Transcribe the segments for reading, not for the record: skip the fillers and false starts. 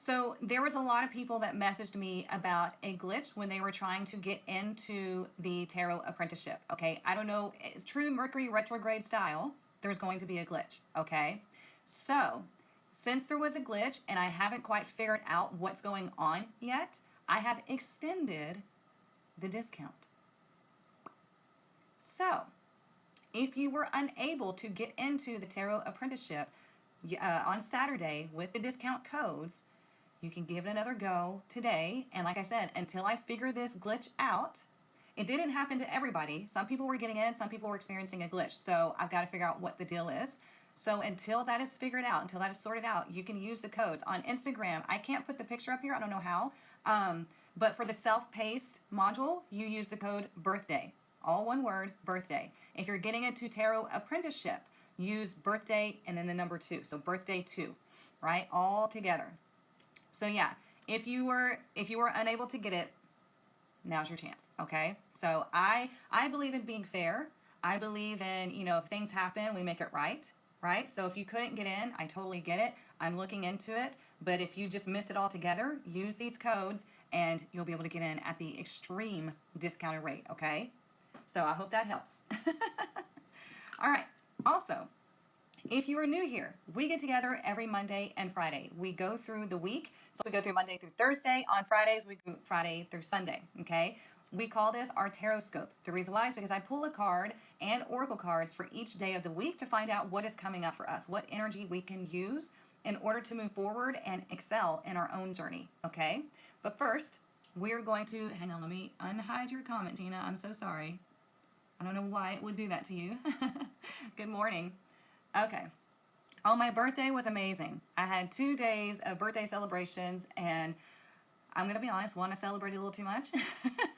So there was a lot of people that messaged me about a glitch when they were trying to get into the tarot apprenticeship. Okay, I don't know, it's true Mercury retrograde style, there's going to be a glitch. Okay, so since there was a glitch and I haven't quite figured out what's going on yet, I have extended the discount. So if you were unable to get into the tarot apprenticeship on Saturday with the discount codes, you can give it another go today. And like I said, until I figure this glitch out, it didn't happen to everybody. Some people were getting in, some people were experiencing a glitch. So I've got to figure out what the deal is. So until that is figured out, until that is sorted out, you can use the codes. On Instagram, I can't put the picture up here, I don't know how. But for the self-paced module, you use the code birthday. All one word, birthday. If you're getting into tarot apprenticeship, use birthday and then the number 2. So birthday 2, right? All together. So yeah, if you were unable to get it, now's your chance. Okay. So I believe in being fair. I believe in, if things happen, we make it right. Right. So if you couldn't get in, I totally get it. I'm looking into it. But if you just missed it all together, use these codes and you'll be able to get in at the extreme discounted rate. Okay. So I hope that helps. All right. Also, if you are new here, we get together every Monday and Friday. We go through the week. So we go through Monday through Thursday. On Fridays, we go Friday through Sunday. Okay. We call this our Tarotscope. The reason why is because I pull a card and oracle cards for each day of the week to find out what is coming up for us, what energy we can use in order to move forward and excel in our own journey. Okay. But first, we're going to, hang on, let me unhide your comment, Gina. I'm so sorry. I don't know why it would do that to you. Good morning. Okay. Oh, my birthday was amazing. I had 2 days of birthday celebrations, and I'm going to be honest, one, I celebrated a little too much.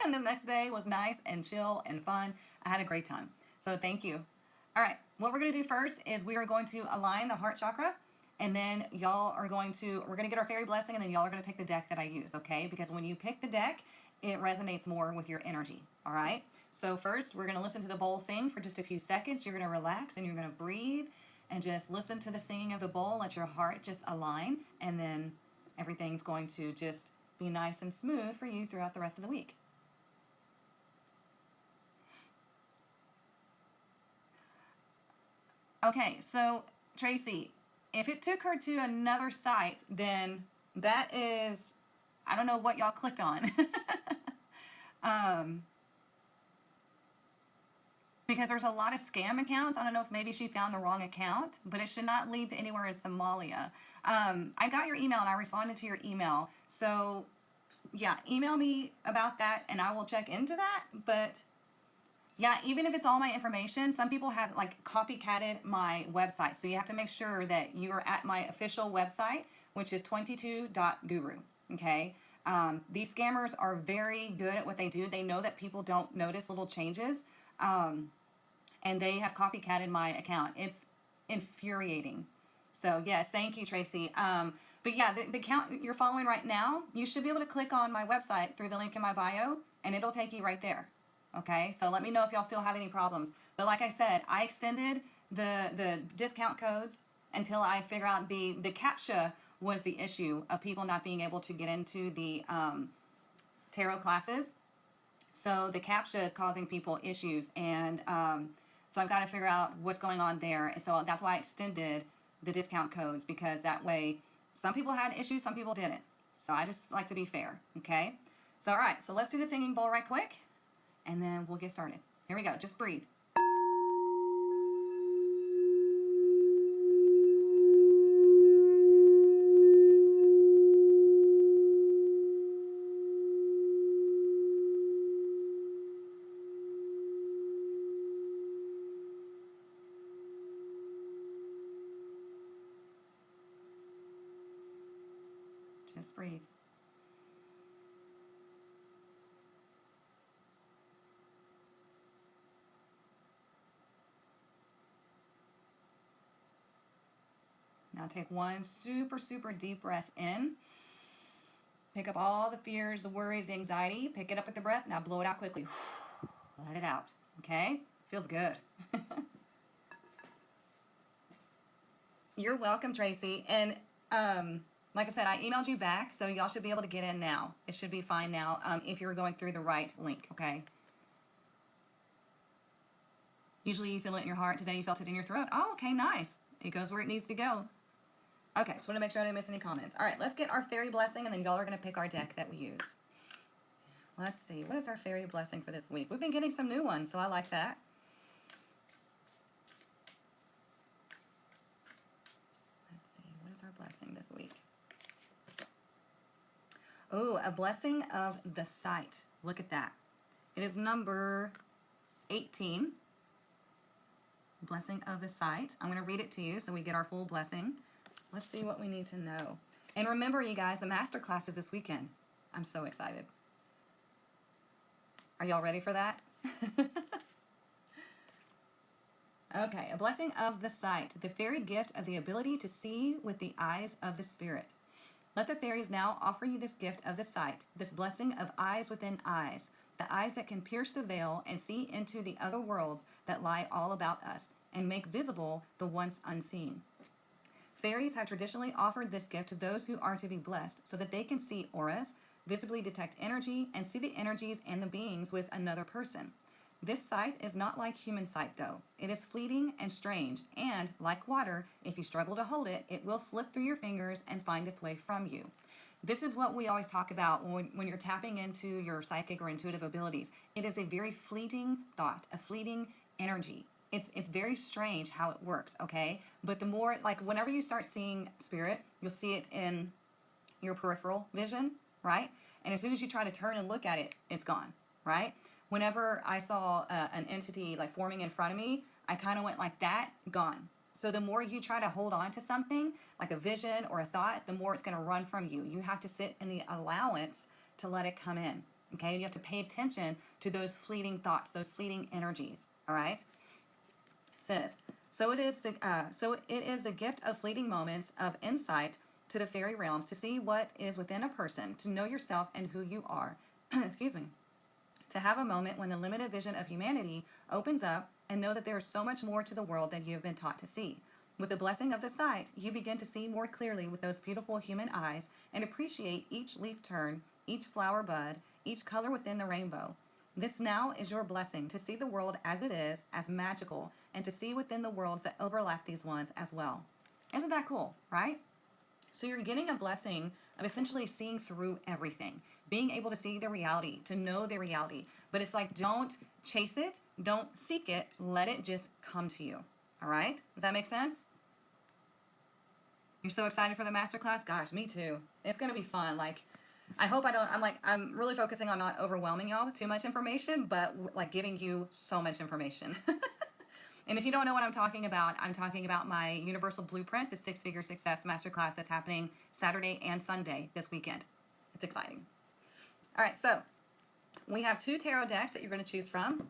And the next day was nice and chill and fun. I had a great time. So thank you. All right. What we're going to do first is we are going to align the heart chakra, and then y'all are going to, we're going to get our fairy blessing, and then y'all are going to pick the deck that I use, okay? Because when you pick the deck, it resonates more with your energy, all right? So first, we're going to listen to the bowl sing for just a few seconds. You're going to relax, and you're going to breathe, and just listen to the singing of the bowl. Let your heart just align, and then everything's going to just be nice and smooth for you throughout the rest of the week. Okay, so Tracy, if it took her to another site, then that is, I don't know what y'all clicked on. Because there's a lot of scam accounts. I don't know if maybe she found the wrong account, but it should not lead to anywhere in Somalia. I got your email and I responded to your email. So yeah, email me about that and I will check into that. But yeah, even if it's all my information, some people have like copycatted my website. So you have to make sure that you are at my official website, which is 22.guru. Okay. These scammers are very good at what they do. They know that people don't notice little changes. And they have copycatted my account. It's infuriating. So yes, thank you, Tracy. But yeah, the account you're following right now, you should be able to click on my website through the link in my bio, and it'll take you right there. Okay, so let me know if y'all still have any problems. But like I said, I extended the discount codes until I figure out the CAPTCHA was the issue of people not being able to get into the tarot classes. So the CAPTCHA is causing people issues, and so I've got to figure out what's going on there. And so that's why I extended the discount codes, because that way some people had issues, some people didn't. So I just like to be fair, okay? So all right, so let's do the singing bowl right quick, and then we'll get started. Here we go, just breathe. Just breathe. Now take one super, super deep breath in. Pick up all the fears, the worries, the anxiety. Pick it up with the breath. Now blow it out quickly. Let it out. Okay? Feels good. You're welcome, Tracy. And Like I said, I emailed you back, so y'all should be able to get in now. It should be fine now if you're going through the right link, okay? Usually you feel it in your heart. Today you felt it in your throat. Oh, okay, nice. It goes where it needs to go. Okay, just want to make sure I didn't miss any comments. All right, let's get our fairy blessing, and then y'all are going to pick our deck that we use. Let's see. What is our fairy blessing for this week? We've been getting some new ones, so I like that. Let's see. What is our blessing this week? Oh, a blessing of the sight. Look at that. It is number 18. Blessing of the sight. I'm going to read it to you so we get our full blessing. Let's see what we need to know. And remember, you guys, the master class is this weekend. I'm so excited. Are y'all ready for that? Okay, a blessing of the sight, the fairy gift of the ability to see with the eyes of the spirit. Let the fairies now offer you this gift of the sight, this blessing of eyes within eyes, the eyes that can pierce the veil and see into the other worlds that lie all about us and make visible the once unseen. Fairies have traditionally offered this gift to those who are to be blessed so that they can see auras, visibly detect energy, and see the energies and the beings with another person. This sight is not like human sight, though. It is fleeting and strange, and, like water, if you struggle to hold it, it will slip through your fingers and find its way from you. This is what we always talk about when you're tapping into your psychic or intuitive abilities. It is a very fleeting thought, a fleeting energy. It's very strange how it works, okay? But the more, like, whenever you start seeing spirit, you'll see it in your peripheral vision, right? And as soon as you try to turn and look at it, it's gone, right? Whenever I saw an entity like forming in front of me, I kind of went like that, gone. So the more you try to hold on to something, like a vision or a thought, the more it's going to run from you. You have to sit in the allowance to let it come in, okay? You have to pay attention to those fleeting thoughts, those fleeting energies, all right? It says, so it is the gift of fleeting moments of insight to the fairy realms to see what is within a person, to know yourself and who you are. Excuse me. To have a moment when the limited vision of humanity opens up and know that there is so much more to the world than you have been taught to see. With the blessing of the sight, you begin to see more clearly with those beautiful human eyes and appreciate each leaf turn, each flower bud, each color within the rainbow. This now is your blessing to see the world as it is, as magical, and to see within the worlds that overlap these ones as well. Isn't that cool, right? So you're getting a blessing of essentially seeing through everything, being able to see the reality, to know the reality. But it's like, don't chase it, don't seek it, let it just come to you. All right? Does that make sense? You're so excited for the masterclass? Gosh, me too. It's going to be fun. Like, I hope I'm really focusing on not overwhelming y'all with too much information, but like giving you so much information. And if you don't know what I'm talking about my Universal Blueprint, the 6-Figure Success Masterclass that's happening Saturday and Sunday this weekend. It's exciting. All right, so we have 2 tarot decks that you're going to choose from.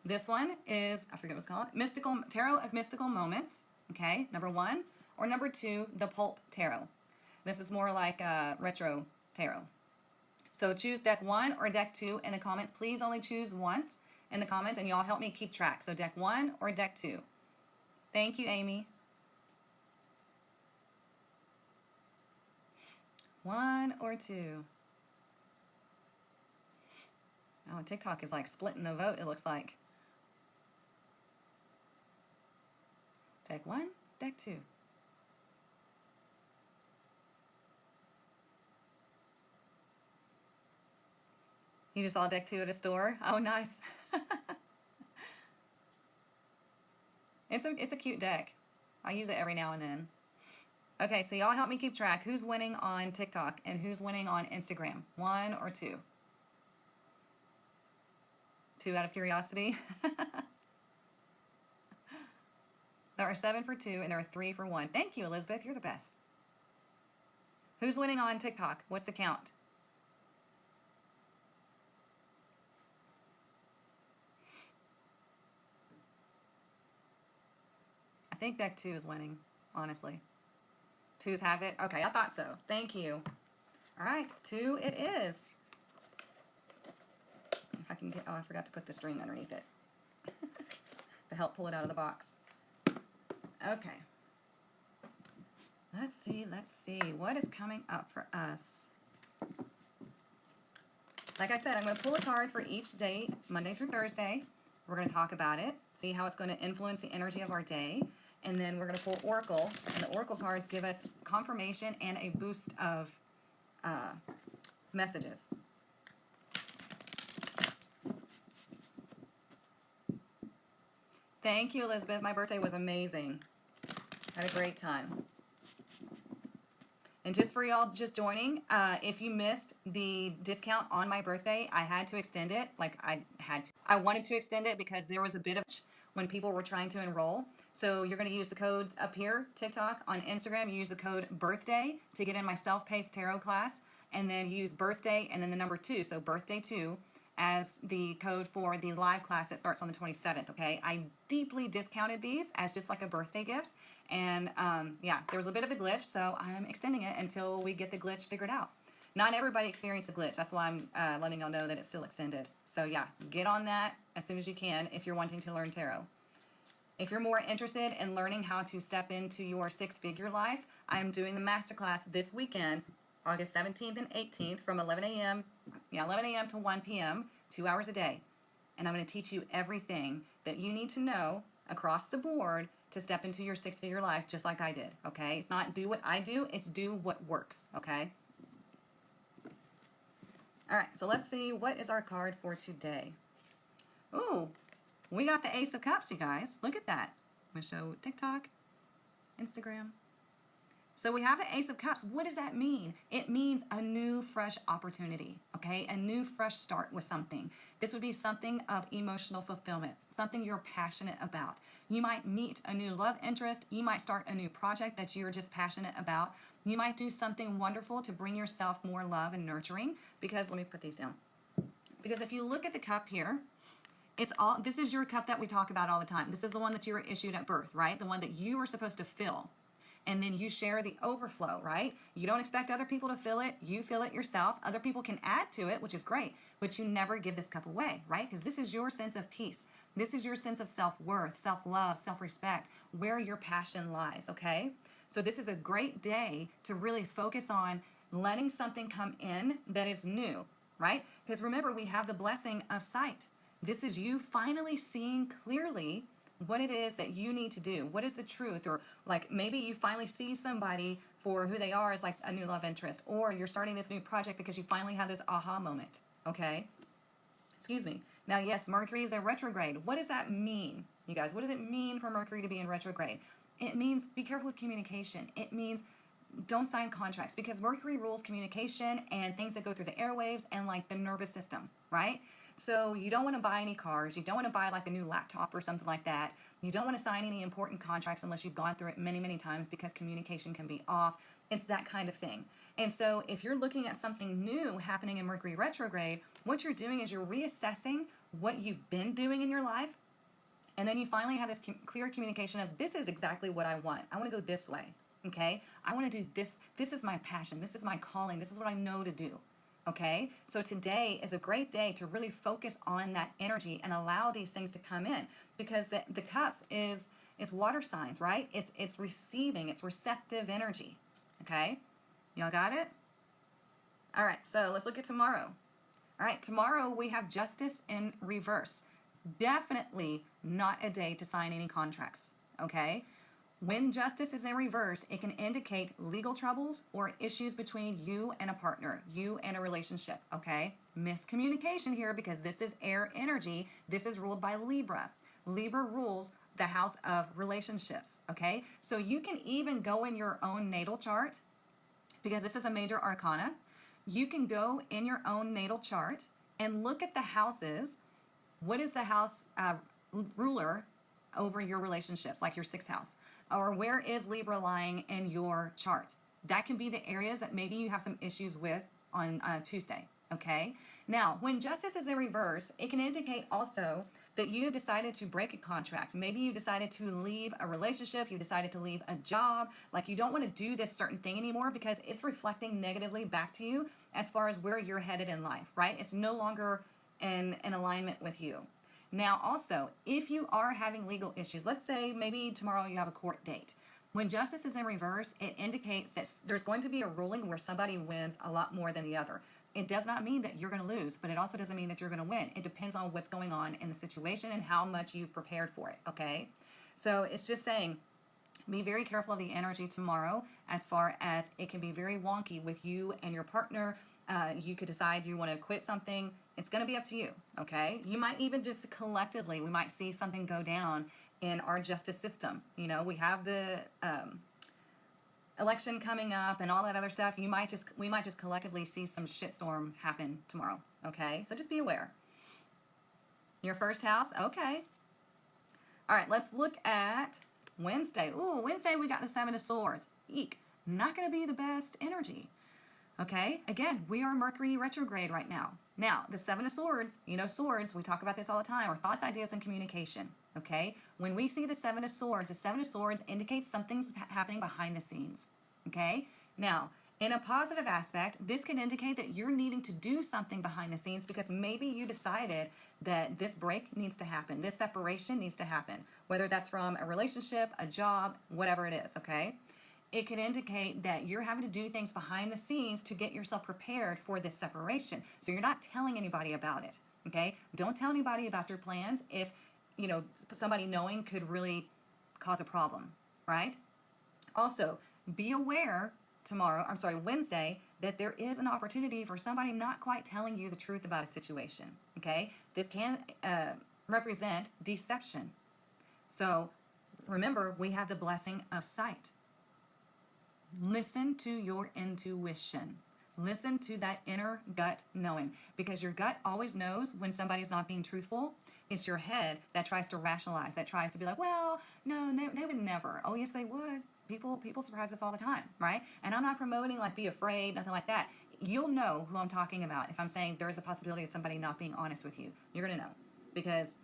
This one is, I forget what it's called, Tarot of Mystical Moments, okay, number 1, or number 2, the Pulp Tarot. This is more like retro tarot. So choose deck 1 or deck 2 in the comments. Please only choose once in the comments, and y'all help me keep track. So deck 1 or deck 2. Thank you, Amy. 1 or 2. Oh, TikTok is like splitting the vote, it looks like. Deck 1, deck 2. You just saw deck 2 at a store? Oh, nice. It's a cute deck. I use it every now and then. Okay, so y'all help me keep track. Who's winning on TikTok and who's winning on Instagram? 1 or 2? 2 out of curiosity. There are 7 for 2 and there are 3 for 1. Thank you, Elizabeth. You're the best. Who's winning on TikTok? What's the count? I think deck 2 is winning, honestly. 2s have it? Okay, I thought so. Thank you. All right, 2 it is. If I can get, oh, I forgot to put the string underneath it to help pull it out of the box. Okay. Let's see. What is coming up for us? Like I said, I'm going to pull a card for each day, Monday through Thursday. We're going to talk about it, see how it's going to influence the energy of our day. And then we're going to pull Oracle. And the Oracle cards give us confirmation and a boost of messages. Thank you, Elizabeth. My birthday was amazing. Had a great time. And just for y'all just joining, if you missed the discount on my birthday, I had to extend it. I wanted to extend it because there was a bit of when people were trying to enroll. So you're going to use the codes up here, TikTok, on Instagram. You use the code birthday to get in my self-paced tarot class, and then use birthday and then the number 2, so birthday 2, as the code for the live class that starts on the 27th. Okay, I deeply discounted these as just like a birthday gift. And yeah, there was a bit of a glitch, so I'm extending it until we get the glitch figured out. Not everybody experienced the glitch. That's why I'm letting y'all know that it's still extended. So yeah, get on that as soon as you can if you're wanting to learn tarot. If you're more interested in learning how to step into your 6-figure life, I'm doing the masterclass this weekend, August 17th and 18th from 11 a.m. to 1 p.m., 2 hours a day. And I'm going to teach you everything that you need to know across the board to step into your 6-figure life just like I did, okay? It's not do what I do, it's do what works, okay? All right, so let's see, what is our card for today? Ooh, we got the Ace of Cups, you guys. Look at that. I'm going to show TikTok, Instagram. So we have the Ace of Cups. What does that mean? It means a new, fresh opportunity, okay? A new, fresh start with something. This would be something of emotional fulfillment, something you're passionate about. You might meet a new love interest. You might start a new project that you're just passionate about. You might do something wonderful to bring yourself more love and nurturing, because, let me put these down. Because if you look at the cup here, this is your cup that we talk about all the time. This is the one that you were issued at birth, right? The one that you were supposed to fill. And then you share the overflow, right? You don't expect other people to fill it. You fill it yourself. Other people can add to it, which is great, but you never give this cup away, right? Because this is your sense of peace. This is your sense of self-worth, self-love, self-respect, where your passion lies, okay? So this is a great day to really focus on letting something come in that is new, right? Because remember, we have the blessing of sight. This is you finally seeing clearly what it is that you need to do. What is the truth? Or like maybe you finally see somebody for who they are as like a new love interest, or you're starting this new project because you finally have this aha moment, okay? Excuse me. Now, yes, Mercury is in retrograde. What does that mean, you guys? What does it mean for Mercury to be in retrograde? It means be careful with communication. It means don't sign contracts, because Mercury rules communication and things that go through the airwaves and like the nervous system, right? So you don't want to buy any cars. You don't want to buy like a new laptop or something like that. You don't want to sign any important contracts unless you've gone through it many, many times, because communication can be off. It's that kind of thing. And so if you're looking at something new happening in Mercury retrograde, what you're doing is you're reassessing what you've been doing in your life. And then you finally have this clear communication of, this is exactly what I want. I want to go this way, okay? I want to do this. This is my passion. This is my calling. This is what I know to do. Okay, so today is a great day to really focus on that energy and allow these things to come in, because the cups is water signs, right? It's receiving, it's receptive energy. Okay, y'all got it? All right, so let's look at tomorrow. All right, tomorrow we have Justice in reverse. Definitely not a day to sign any contracts. Okay. When justice is in reverse, it can indicate legal troubles or issues between you and a partner, you and a relationship, okay? Miscommunication here, because this is air energy. This is ruled by Libra. Libra rules the house of relationships, okay? So you can even go in your own natal chart, because this is a major arcana. You can go in your own natal chart and look at the houses. What is the house ruler over your relationships, like your 6th house? Or where is Libra lying in your chart? That can be the areas that maybe you have some issues with on Tuesday, okay? Now, when justice is in reverse, it can indicate also that you have decided to break a contract. Maybe you decided to leave a relationship, you decided to leave a job, like you don't want to do this certain thing anymore because it's reflecting negatively back to you as far as where you're headed in life, right? It's no longer in alignment with you. Now, also, if you are having legal issues, let's say maybe tomorrow you have a court date. When justice is in reverse, it indicates that there's going to be a ruling where somebody wins a lot more than the other. It does not mean that you're going to lose, but it also doesn't mean that you're going to win. It depends on what's going on in the situation and how much you've prepared for it, okay? So it's just saying, be very careful of the energy tomorrow, as far as it can be very wonky with you and your partner. You could decide you want to quit something. It's going to be up to you, okay? You might even just collectively, we might see something go down in our justice system. You know, we have the election coming up and all that other stuff. We might just collectively see some shitstorm happen tomorrow, okay? So just be aware. Your first house, okay. All right, let's look at Wednesday. Ooh, Wednesday we got the Seven of Swords. Eek, not going to be the best energy. Okay, again, we are Mercury retrograde right now. Now, the Seven of Swords, you know, swords, we talk about this all the time, are thoughts, ideas, and communication. Okay, when we see the Seven of Swords, the Seven of Swords indicates something's happening behind the scenes. Okay, now, in a positive aspect, this can indicate that you're needing to do something behind the scenes because maybe you decided that this break needs to happen, this separation needs to happen, whether that's from a relationship, a job, whatever it is, okay? It can indicate that you're having to do things behind the scenes to get yourself prepared for this separation. So you're not telling anybody about it, okay? Don't tell anybody about your plans if, you know, somebody knowing could really cause a problem, right? Also, be aware Wednesday, that there is an opportunity for somebody not quite telling you the truth about a situation, okay? This can represent deception. So remember, we have the blessing of sight. Listen to your intuition. Listen to that inner gut knowing, because your gut always knows when somebody's not being truthful. It's your head that tries to rationalize, that tries to be like, well, no, they would never. Oh, yes, they would. People surprise us all the time, right? And I'm not promoting like be afraid, nothing like that. You'll know who I'm talking about if I'm saying there's a possibility of somebody not being honest with you. You're going to know, because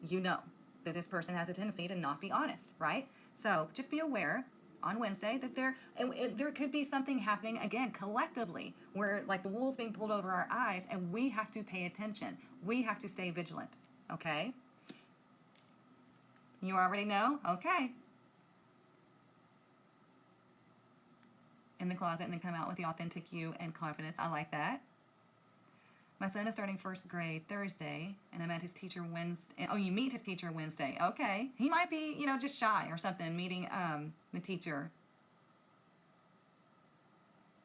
you know that this person has a tendency to not be honest, right? So just be aware on Wednesday that there could be something happening again collectively where like the wool's being pulled over our eyes, and we have to pay attention. We have to stay vigilant, okay? You already know? Okay. In the closet and then come out with the authentic you and confidence. I like that. My son is starting first grade Thursday, and I met his teacher Wednesday. Oh, you meet his teacher Wednesday. Okay. He might be, you know, just shy or something, meeting the teacher.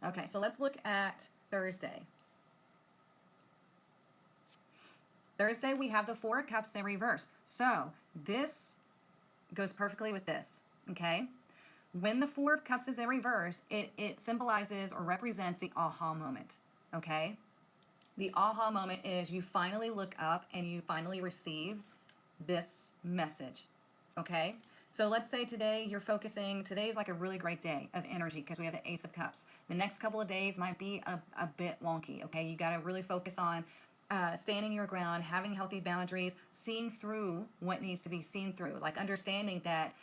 Okay, so let's look at Thursday. Thursday, we have the Four of Cups in reverse. So this goes perfectly with this, okay? When the Four of Cups is in reverse, it symbolizes or represents the aha moment, okay? The aha moment is you finally look up and you finally receive this message, okay? So let's say today you're focusing, today is like a really great day of energy because we have the Ace of Cups. The next couple of days might be a bit wonky, okay? You got to really focus on standing your ground, having healthy boundaries, seeing through what needs to be seen through, like understanding that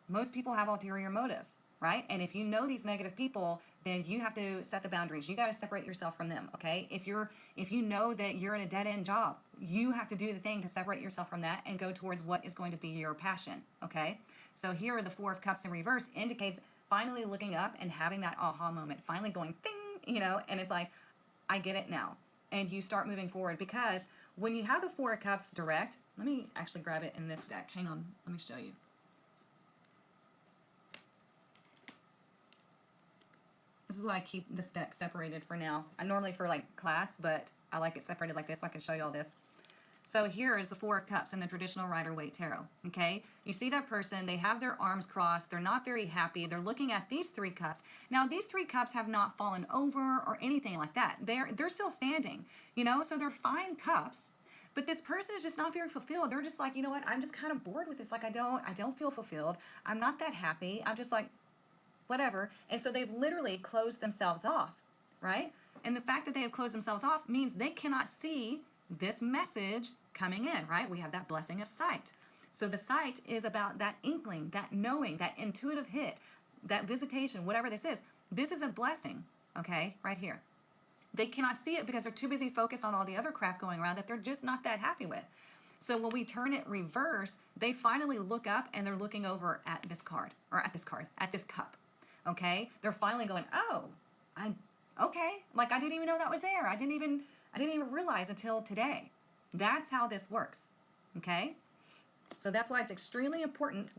most people have ulterior motives, right? And if you know these negative people, then you have to set the boundaries. You got to separate yourself from them, okay? If you know that you're in a dead-end job, you have to do the thing to separate yourself from that and go towards what is going to be your passion, okay? So here, the Four of Cups in reverse indicates finally looking up and having that aha moment, finally going ding, you know, and it's like, I get it now. And you start moving forward, because when you have the Four of Cups direct, let me actually grab it in this deck. Hang on, let me show you. This is why I keep this deck separated for now. I normally for like class, but I like it separated like this so I can show you all this. So here is the Four of Cups in the traditional Rider-Waite Tarot, okay? You see that person, they have their arms crossed, they're not very happy, they're looking at these three cups. Now, these three cups have not fallen over or anything like that. They're still standing, you know? So they're fine cups, but this person is just not very fulfilled. They're just like, you know what, I'm just kind of bored with this. Like, I don't feel fulfilled. I'm not that happy. I'm just like, whatever. And so they've literally closed themselves off, right? And the fact that they have closed themselves off means they cannot see this message coming in, right? We have that blessing of sight. So the sight is about that inkling, that knowing, that intuitive hit, that visitation, whatever this is. This is a blessing, okay, right here. They cannot see it because they're too busy focused on all the other crap going around that they're just not that happy with. So when we turn it reverse, they finally look up and they're looking over at this card, or at this cup. Okay? They're finally going, oh, okay. Like I didn't even know that was there. I didn't even realize until today. That's how this works. Okay? So that's why it's extremely important,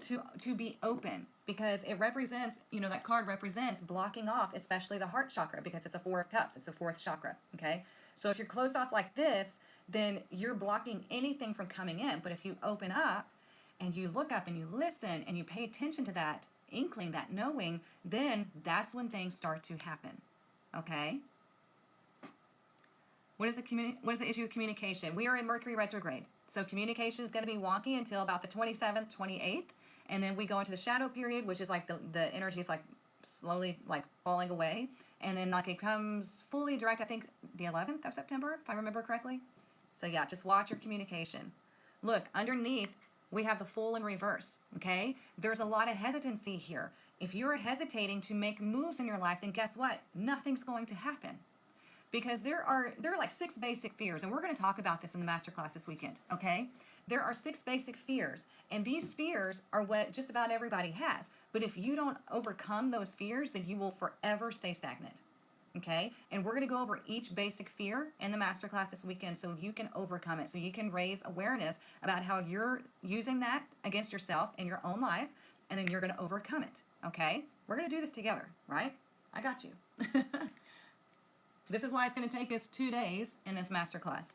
to be open, because it represents, that card represents blocking off, especially the heart chakra, because it's a 4 of cups. It's the 4th chakra. Okay? So if you're closed off like this, then you're blocking anything from coming in. But if you open up and you look up and you listen and you pay attention to that inkling, that knowing, then that's when things start to happen. Okay? What is the issue with communication? We are in Mercury retrograde. So communication is going to be wonky until about the 27th, 28th. And then we go into the shadow period, which is like the energy is like slowly like falling away. And then like it comes fully direct, I think the 11th of September, if I remember correctly. So yeah, just watch your communication. Look, underneath, we have the Fool in reverse, okay? There's a lot of hesitancy here. If you're hesitating to make moves in your life, then guess what? Nothing's going to happen. Because there are like 6 basic fears, and we're going to talk about this in the masterclass this weekend, okay? There are 6 basic fears, and these fears are what just about everybody has. But if you don't overcome those fears, then you will forever stay stagnant, okay? And we're going to go over each basic fear in the masterclass this weekend so you can overcome it, so you can raise awareness about how you're using that against yourself in your own life, and then you're going to overcome it, okay? We're going to do this together, right? I got you. This is why it's going to take us 2 days in this masterclass.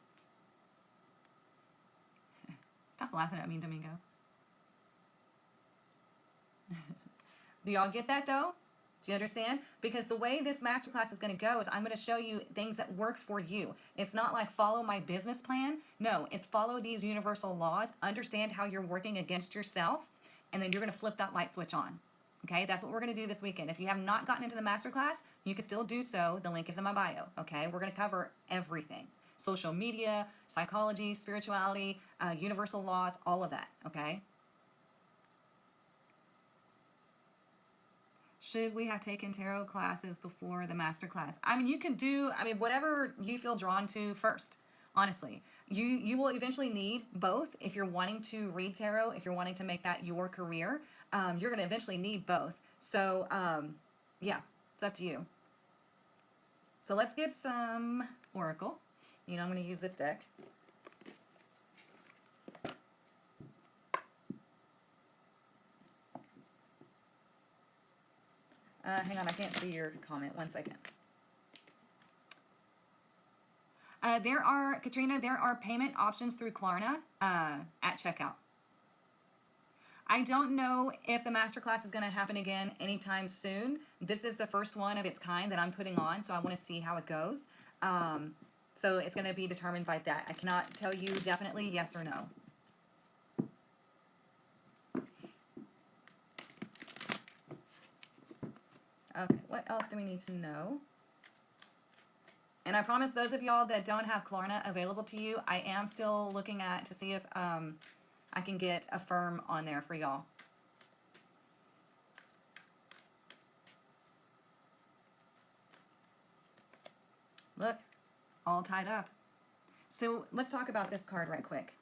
Stop laughing at me, Domingo. Do y'all get that, though? Do you understand? Because the way this masterclass is going to go is I'm going to show you things that work for you. It's not like follow my business plan. No, it's follow these universal laws, understand how you're working against yourself, and then you're going to flip that light switch on. Okay, that's what we're going to do this weekend. If you have not gotten into the masterclass, you can still do so. The link is in my bio. Okay, we're going to cover everything. Social media, psychology, spirituality, universal laws, all of that. Okay. Should we have taken tarot classes before the masterclass? I mean, you can do, whatever you feel drawn to first, honestly. You will eventually need both if you're wanting to read tarot, if you're wanting to make that your career. You're going to eventually need both. So, yeah, it's up to you. So let's get some Oracle. I'm going to use this deck. Hang on, I can't see your comment. 1 second. Katrina, there are payment options through Klarna at checkout. I don't know if the masterclass is going to happen again anytime soon. This is the first one of its kind that I'm putting on, so I want to see how it goes. So it's going to be determined by that. I cannot tell you definitely yes or no. Okay, what else do we need to know? And I promise those of y'all that don't have Klarna available to you, I am still looking to see if I can get a firm on there for y'all. Look, all tied up. So let's talk about this card right quick.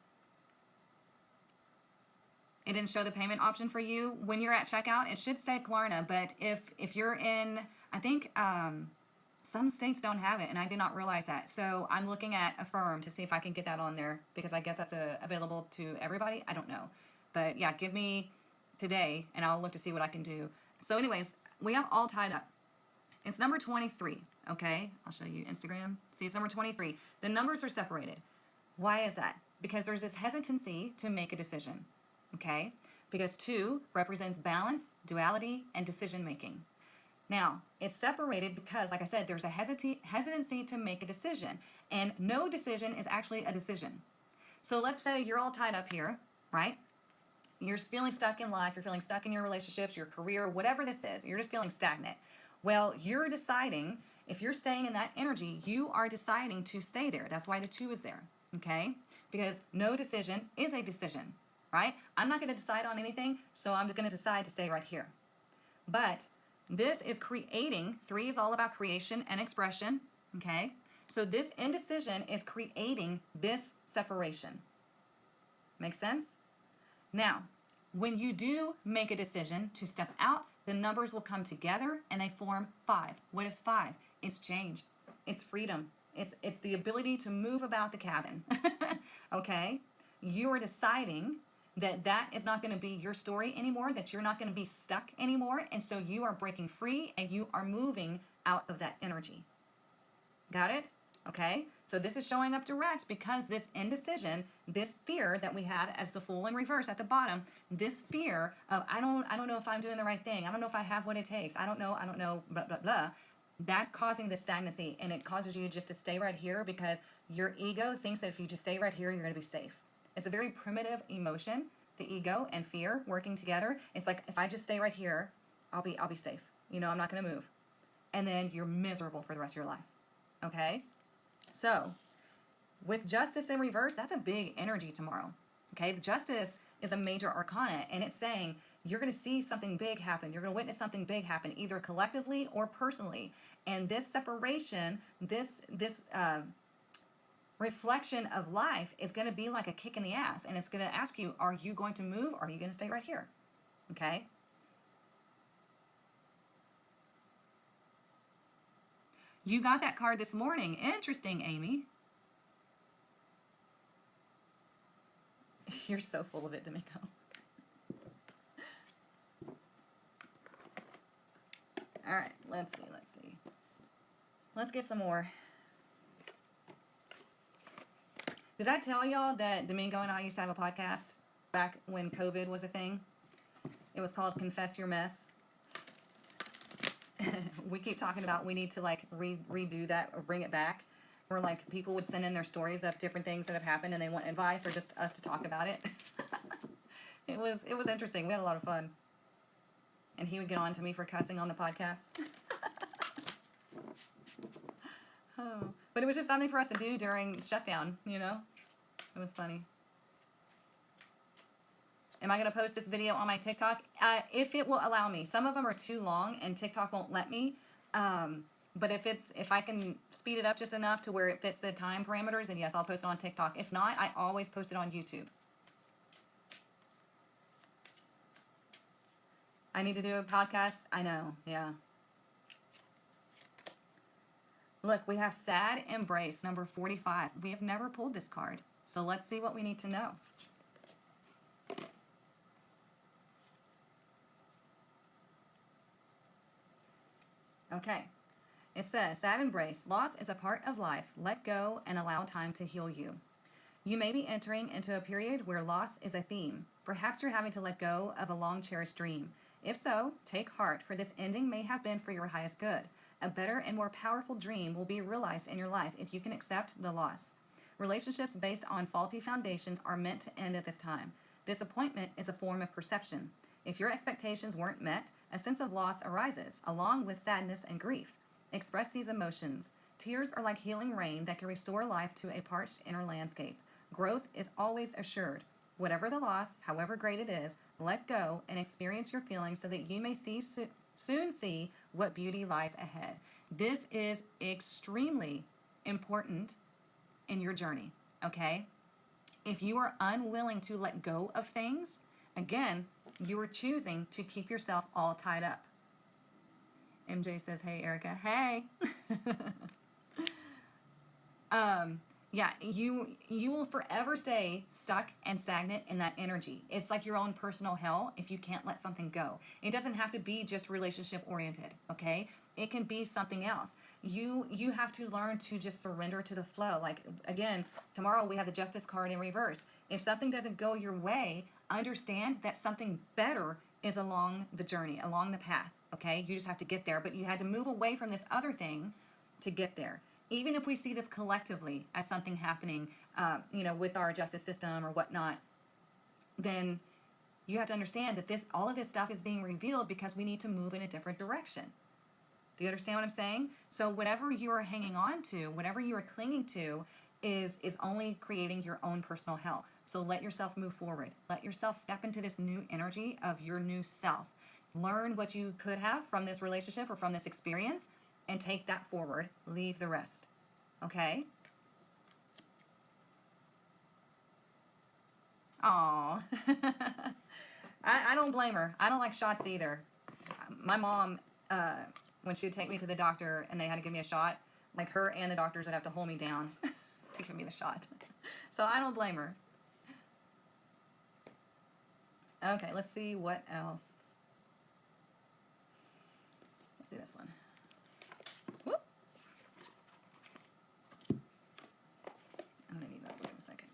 It didn't show the payment option for you. When you're at checkout, it should say Klarna, but if you're in, I think some states don't have it, and I did not realize that. So I'm looking at a firm to see if I can get that on there, because I guess that's available to everybody. I don't know. But yeah, give me today, and I'll look to see what I can do. So anyways, we have all tied up. It's number 23, okay? I'll show you Instagram. See, it's number 23. The numbers are separated. Why is that? Because there's this hesitancy to make a decision, okay? Because 2 represents balance, duality, and decision-making. Now, it's separated because, like I said, there's a hesitancy to make a decision. And no decision is actually a decision. So let's say you're all tied up here, right? You're feeling stuck in life. You're feeling stuck in your relationships, your career, whatever this is. You're just feeling stagnant. Well, you're deciding, if you're staying in that energy, you are deciding to stay there. That's why the 2 is there, okay? Because no decision is a decision, right? I'm not going to decide on anything, so I'm going to decide to stay right here. But this is creating, 3 is all about creation and expression, okay? So this indecision is creating this separation. Make sense? Now, when you do make a decision to step out, the numbers will come together and they form 5. What is 5? It's change. It's freedom. It's the ability to move about the cabin. Okay? You are deciding that that is not going to be your story anymore, that you're not going to be stuck anymore, and so you are breaking free and you are moving out of that energy. Got it? Okay? So this is showing up direct because this indecision, this fear that we have as the Fool in reverse at the bottom, this fear of I don't know if I'm doing the right thing. I don't know if I have what it takes. I don't know, blah, blah, blah. That's causing the stagnancy, and it causes you just to stay right here because your ego thinks that if you just stay right here, you're going to be safe. It's a very primitive emotion, the ego and fear working together. It's like, if I just stay right here, I'll be safe. You know, I'm not going to move. And then you're miserable for the rest of your life. Okay? So, with justice in reverse, that's a big energy tomorrow. Okay? The justice is a major arcana, and it's saying you're going to see something big happen. You're going to witness something big happen, either collectively or personally. And this separation, this reflection of life is going to be like a kick in the ass, and it's going to ask you, are you going to move, or are you going to stay right here? Okay? You got that card this morning. Interesting, Amy. You're so full of it, D'Amico. All right, let's see. Let's get some more. Did I tell y'all that Domingo and I used to have a podcast back when COVID was a thing? It was called Confess Your Mess. We keep talking about we need to like redo that or bring it back. Where like people would send in their stories of different things that have happened and they want advice or just us to talk about it. It was interesting. We had a lot of fun. And he would get on to me for cussing on the podcast. Oh. But it was just something for us to do during shutdown, you know? It was funny. Am I going to post this video on my TikTok? If it will allow me. Some of them are too long and TikTok won't let me. But if I can speed it up just enough to where it fits the time parameters, then yes, I'll post it on TikTok. If not, I always post it on YouTube. I need to do a podcast. I know, yeah. Look, we have Sad Embrace, number 45. We have never pulled this card. So let's see what we need to know. Okay. It says, Sad Embrace. Loss is a part of life. Let go and allow time to heal you. You may be entering into a period where loss is a theme. Perhaps you're having to let go of a long-cherished dream. If so, take heart, for this ending may have been for your highest good. A better and more powerful dream will be realized in your life if you can accept the loss. Relationships based on faulty foundations are meant to end at this time. Disappointment is a form of perception. If your expectations weren't met, a sense of loss arises, along with sadness and grief. Express these emotions. Tears are like healing rain that can restore life to a parched inner landscape. Growth is always assured. Whatever the loss, however great it is, let go and experience your feelings so that you may soon see what beauty lies ahead. This is extremely important in your journey, okay? If you are unwilling to let go of things, again, you are choosing to keep yourself all tied up. MJ says, hey, Erica. Hey. Yeah, you will forever stay stuck and stagnant in that energy. It's like your own personal hell if you can't let something go. It doesn't have to be just relationship oriented, okay? It can be something else. You have to learn to just surrender to the flow. Like, again, tomorrow we have the Justice card in reverse. If something doesn't go your way, understand that something better is along the journey, along the path, okay? You just have to get there, but you had to move away from this other thing to get there. Even if we see this collectively as something happening, with our justice system or whatnot, then you have to understand that all of this stuff is being revealed because we need to move in a different direction. Do you understand what I'm saying? So whatever you are hanging on to, whatever you are clinging to, is only creating your own personal hell. So let yourself move forward. Let yourself step into this new energy of your new self. Learn what you could have from this relationship or from this experience, and take that forward. Leave the rest. Okay? Aw. I don't blame her. I don't like shots either. My mom, when she would take me to the doctor and they had to give me a shot, like her and the doctors would have to hold me down to give me the shot. So I don't blame her. Okay, let's see what else. Let's do this one. Whoop. I'm gonna need that. Wait a second.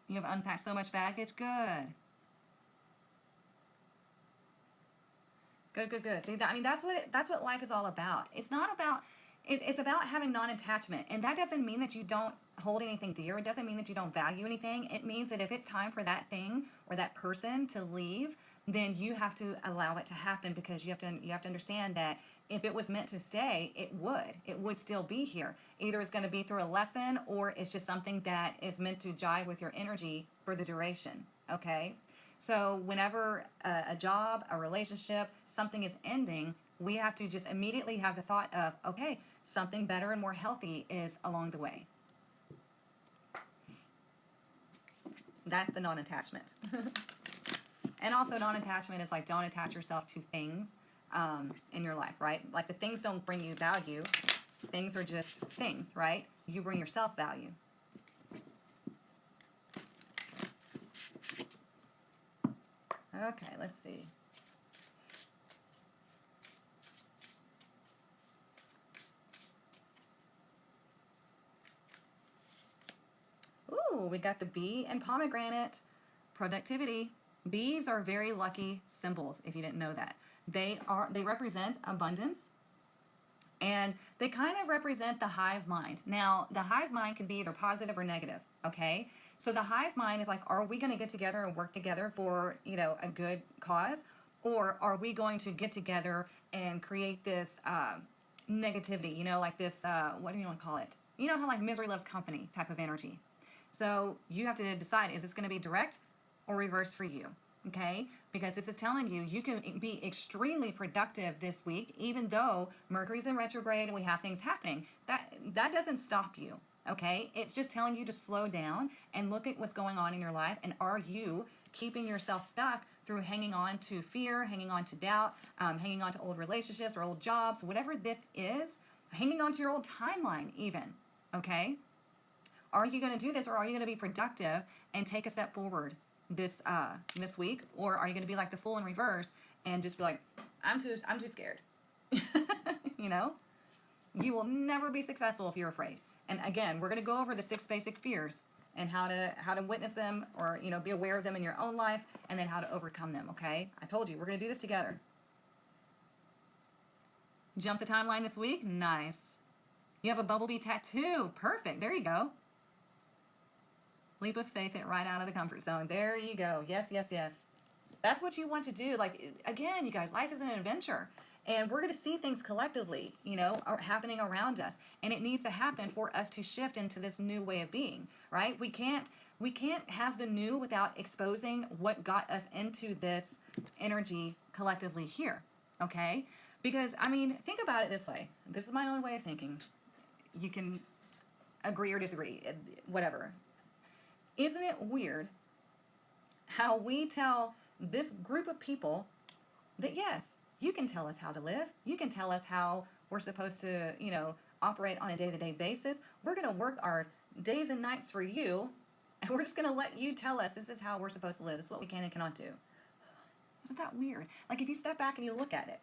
You have unpacked so much baggage. Good. Good, good, good. See, that, I mean, that's what life is all about. It's not about, it's about having non-attachment. And that doesn't mean that you don't hold anything dear. It doesn't mean that you don't value anything. It means that if it's time for that thing or that person to leave, then you have to allow it to happen, because you have to understand that if it was meant to stay, it would still be here. Either it's going to be through a lesson, or it's just something that is meant to jive with your energy for the duration. Okay? So whenever a job, a relationship, something is ending, we have to just immediately have the thought of, okay, something better and more healthy is along the way. That's the non-attachment. And also non-attachment is like, don't attach yourself to things in your life, right? Like the things don't bring you value. Things are just things, right? You bring yourself value. Okay, let's see. Ooh, we got the bee and pomegranate. Productivity. Bees are very lucky symbols, if you didn't know that. They represent abundance, and they kind of represent the hive mind. Now, the hive mind can be either positive or negative, okay? So the hive mind is like, are we going to get together and work together for, a good cause? Or are we going to get together and create this negativity, like this, what do you want to call it? You know how like misery loves company type of energy. So you have to decide, is this going to be direct or reverse for you? Okay? Because this is telling you, you can be extremely productive this week, even though Mercury's in retrograde and we have things happening. That doesn't stop you. Okay? It's just telling you to slow down and look at what's going on in your life. And are you keeping yourself stuck through hanging on to fear, hanging on to doubt, hanging on to old relationships or old jobs, whatever this is, hanging on to your old timeline even. Okay? Are you going to do this, or are you going to be productive and take a step forward this week? Or are you going to be like the fool in reverse and just be like, I'm too scared? You will never be successful if you're afraid. And again, we're going to go over the 6 basic fears and how to witness them, or be aware of them in your own life, and then how to overcome them. Okay? I told you we're going to do this together. Jump the timeline this week. Nice. You have a bumblebee tattoo. Perfect. There you go. Leap of faith, it right out of the comfort zone. There you go. Yes, yes, yes. That's what you want to do. Like, again, you guys, life is an adventure. And we're going to see things collectively, are happening around us. And it needs to happen for us to shift into this new way of being, right? We can't have the new without exposing what got us into this energy collectively here, okay? Because, think about it this way. This is my own way of thinking. You can agree or disagree, whatever. Isn't it weird how we tell this group of people that, yes, you can tell us how to live. You can tell us how we're supposed to, operate on a day-to-day basis. We're going to work our days and nights for you, and we're just going to let you tell us this is how we're supposed to live. This is what we can and cannot do. Isn't that weird? Like, if you step back and you look at it,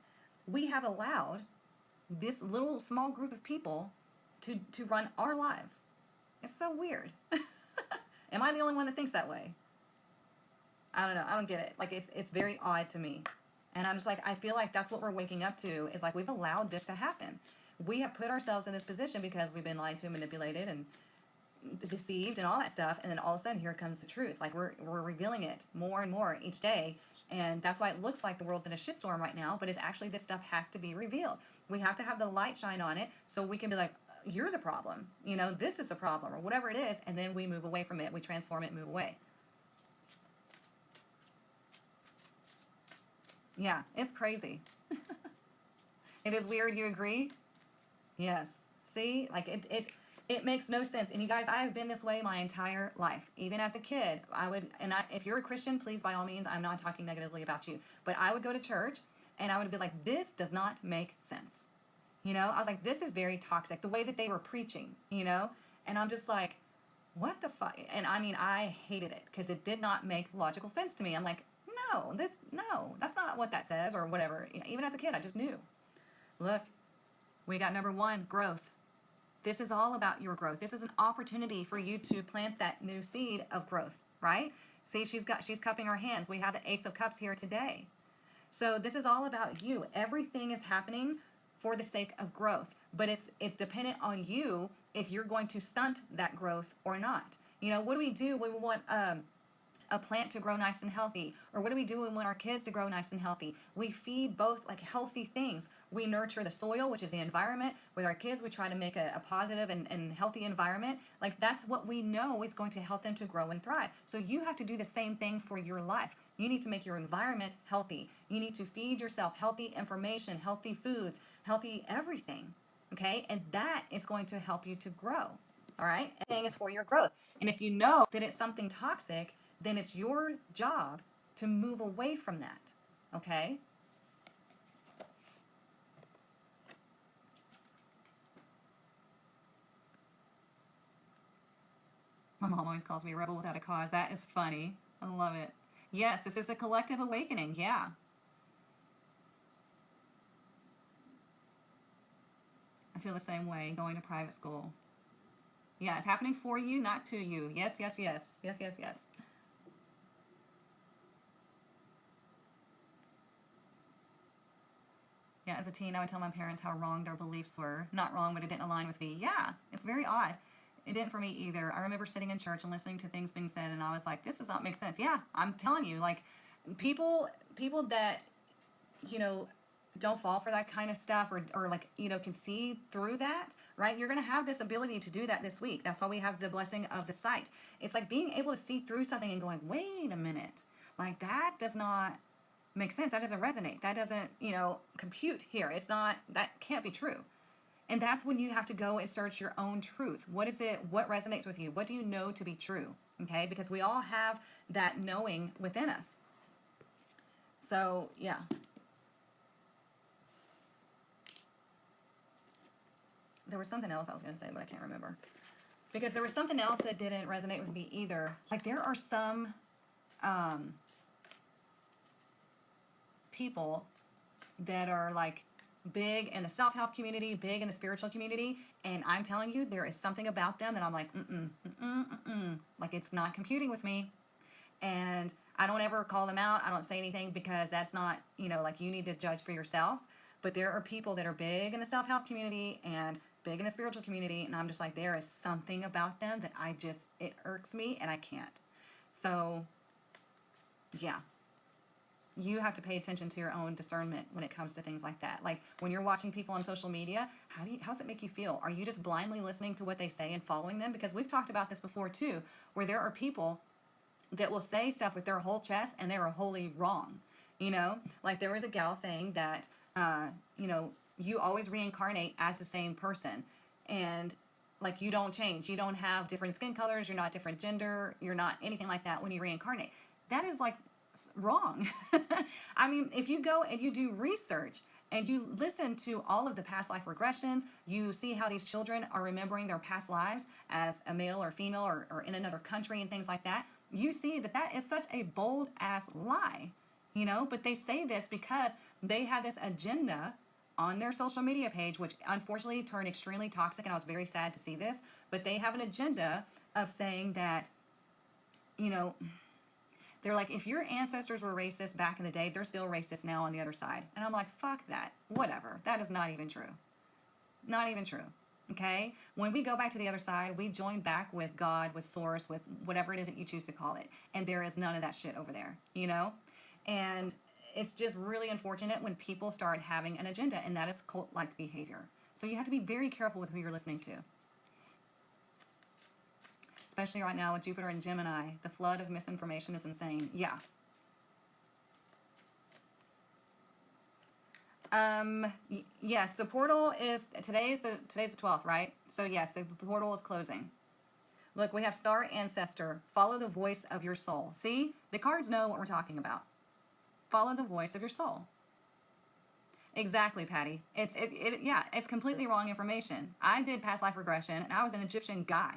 we have allowed this little small group of people to run our lives. It's so weird. Am I the only one that thinks that way? I don't know. I don't get it. Like, it's very odd to me. And I'm just like, I feel like that's what we're waking up to, is like, we've allowed this to happen. We have put ourselves in this position because we've been lied to, manipulated, and deceived, and all that stuff. And then all of a sudden, here comes the truth. Like, we're revealing it more and more each day. And that's why it looks like the world's in a shitstorm right now. But it's actually, this stuff has to be revealed. We have to have the light shine on it so we can be like, you're the problem, this is the problem, or whatever it is, and then we move away from it. We transform it, move away. Yeah, it's crazy. It is weird. You agree? Yes. See, like it makes no sense. And you guys, I have been this way my entire life. Even as a kid, I would, if you're a Christian, please by all means, I'm not talking negatively about you, but I would go to church and I would be like, this does not make sense. You know, I was like, this is very toxic. The way that they were preaching, you know, and I'm just like, what the fuck? And I mean, I hated it because it did not make logical sense to me. I'm like, no, that's not what that says or whatever. You know, even as a kid, I just knew. Look, we got number one, growth. This is all about your growth. This is an opportunity for you to plant that new seed of growth, right? See, she's cupping her hands. We have the Ace of Cups here today. So this is all about you. Everything is happening for the sake of growth, but it's dependent on you if you're going to stunt that growth or not. You know, what do we do when we want a plant to grow nice and healthy? Or what do we do when we want our kids to grow nice and healthy? We feed both like healthy things. We nurture the soil, which is the environment. With our kids, we try to make a positive and healthy environment. Like that's what we know is going to help them to grow and thrive. So you have to do the same thing for your life. You need to make your environment healthy. You need to feed yourself healthy information, healthy foods, healthy everything. Okay? And that is going to help you to grow. All right? Everything is for your growth. And if you know that it's something toxic, then it's your job to move away from that. Okay? My mom always calls me a rebel without a cause. That is funny. I love it. Yes, this is a collective awakening. Yeah. I feel the same way going to private school. Yeah, it's happening for you, not to you. Yes, yes, yes. Yes, yes, yes. Yeah, as a teen, I would tell my parents how wrong their beliefs were. Not wrong, but it didn't align with me. Yeah, it's very odd. It didn't for me either. I remember sitting in church and listening to things being said, and I was like, this does not make sense. Yeah, I'm telling you, like, people that, you know, don't fall for that kind of stuff or like, you know, can see through that, right? You're going to have this ability to do that this week. That's why we have the blessing of the sight. It's like being able to see through something and going, wait a minute, like that does not make sense. That doesn't resonate. That doesn't, you know, compute here. It's not, that can't be true. And that's when you have to go and search your own truth. What is it? What resonates with you? What do you know to be true? Okay? Because we all have that knowing within us. So, yeah. There was something else I was going to say, but I can't remember. Because there was something else that didn't resonate with me either. Like, there are some people that are like big in the self-help community, big in the spiritual community, and I'm telling you, there is something about them that I'm like, like it's not computing with me. And I don't ever call them out. I don't say anything because that's not, you know, like you need to judge for yourself. But there are people that are big in the self-help community and big in the spiritual community, and I'm just like, there is something about them that it irks me and I can't. So, yeah. You have to pay attention to your own discernment when it comes to things like that. Like when you're watching people on social media, how does it make you feel? Are you just blindly listening to what they say and following them? Because we've talked about this before too, where there are people that will say stuff with their whole chest and they are wholly wrong. You know, like there was a gal saying that, you know, you always reincarnate as the same person. And like you don't change. You don't have different skin colors. You're not different gender. You're not anything like that when you reincarnate. That is like wrong. I mean, if you go and you do research and you listen to all of the past life regressions, you see how these children are remembering their past lives as a male or female or in another country and things like that, you see that that is such a bold ass lie, you know, but they say this because they have this agenda on their social media page, which unfortunately turned extremely toxic, and I was very sad to see this, but they have an agenda of saying that, you know, they're like, if your ancestors were racist back in the day, they're still racist now on the other side. And I'm like, fuck that. Whatever. That is not even true. Not even true. Okay? When we go back to the other side, we join back with God, with Source, with whatever it is that you choose to call it. And there is none of that shit over there, you know? And it's just really unfortunate when people start having an agenda, and that is cult-like behavior. So you have to be very careful with who you're listening to. Especially right now with Jupiter and Gemini, the flood of misinformation is insane. Yeah. Yes, the portal is today's the 12th, right? So yes, the portal is closing. Look, we have Star Ancestor. Follow the voice of your soul. See, the cards know what we're talking about. Follow the voice of your soul. Exactly, Patty. Yeah, it's completely wrong information. I did past life regression, and I was an Egyptian guy,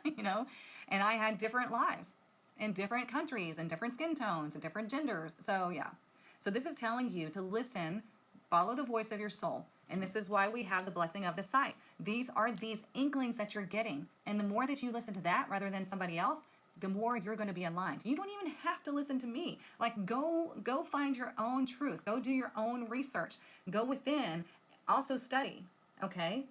you know, and I had different lives in different countries and different skin tones and different genders. So yeah, so this is telling you to listen, follow the voice of your soul, and this is why we have the blessing of the sight. These are these inklings that you're getting, and the more that you listen to that rather than somebody else, the more you're going to be aligned. You don't even have to listen to me. Like go find your own truth. Go do your own research. Go within. Also study, okay?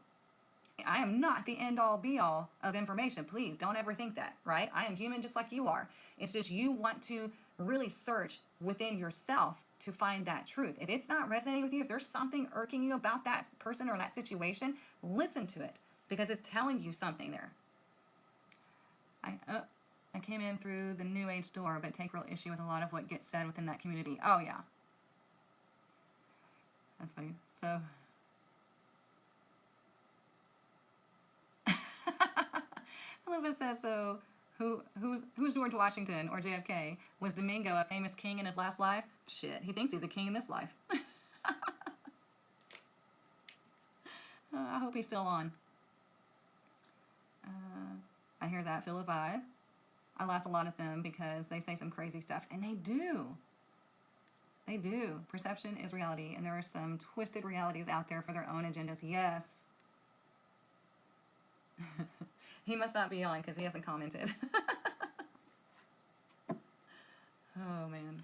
I am not the end all be all of information. Please don't ever think that, right? I am human just like you are. It's just you want to really search within yourself to find that truth. If it's not resonating with you, if there's something irking you about that person or that situation, listen to it because it's telling you something there. I came in through the New Age door, but take real issue with a lot of what gets said within that community. Oh, yeah. That's funny. So, Elizabeth says, so who's George Washington or JFK? Was Domingo a famous king in his last life? Shit, he thinks he's a king in this life. I hope he's still on. I hear that, feel a vibe. I laugh a lot at them because they say some crazy stuff, and they do. They do. Perception is reality, and there are some twisted realities out there for their own agendas. Yes. He must not be on because he hasn't commented. Oh, man.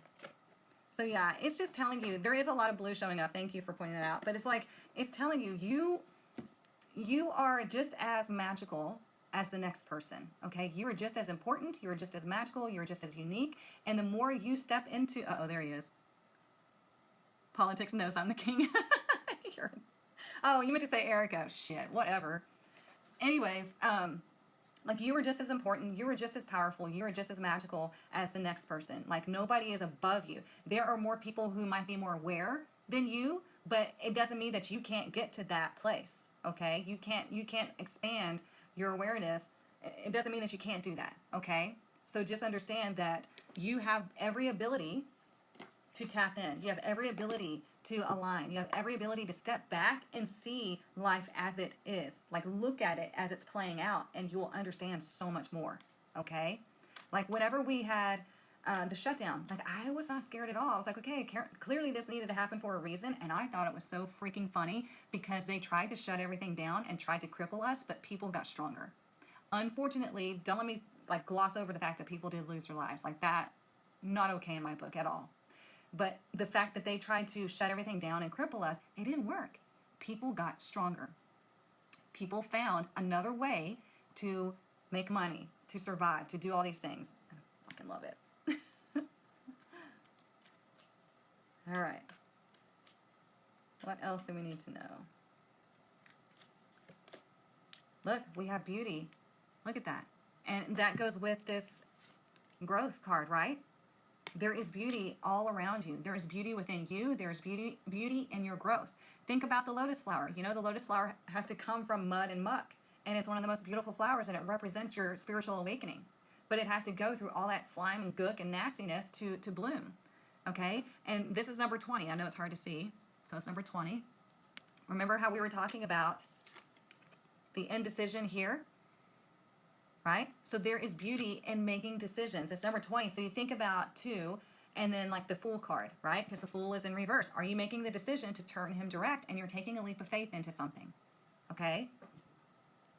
So, yeah, it's just telling you, there is a lot of blue showing up. Thank you for pointing that out. But it's like, it's telling you, you are just as magical as the next person, okay? You are just as important, you are just as magical, you are just as unique, and the more you step into, uh-oh, there he is. Politics knows I'm the king. Oh, you meant to say Erica. Shit, whatever. Anyways, like you are just as important, you are just as powerful, you are just as magical as the next person. Like nobody is above you. There are more people who might be more aware than you, but it doesn't mean that you can't get to that place, okay? You can't expand your awareness. It doesn't mean that you can't do that, okay? So just understand that you have every ability to tap in. You have every ability to align. You have every ability to step back and see life as it is. Like look at it as it's playing out and you will understand so much more, okay? Like whenever we had the shutdown, like I was not scared at all. I was like, okay, clearly this needed to happen for a reason. And I thought it was so freaking funny because they tried to shut everything down and tried to cripple us, but people got stronger. Unfortunately, don't let me like gloss over the fact that people did lose their lives. Like that, not okay in my book at all. But the fact that they tried to shut everything down and cripple us, it didn't work. People got stronger. People found another way to make money, to survive, to do all these things. I fucking love it. All right. What else do we need to know? Look, we have beauty. Look at that. And that goes with this growth card, right? There is beauty all around you. There is beauty within you. There's beauty in your growth. Think about the lotus flower. You know, the lotus flower has to come from mud and muck. And it's one of the most beautiful flowers, and it represents your spiritual awakening. But it has to go through all that slime and gook and nastiness to bloom. Okay? And this is number 20. I know it's hard to see. So it's number 20. Remember how we were talking about the indecision here? Right? So there is beauty in making decisions. It's number 20. So you think about 2 and then like the Fool card, right? Because the Fool is in reverse. Are you making the decision to turn him direct and you're taking a leap of faith into something? Okay?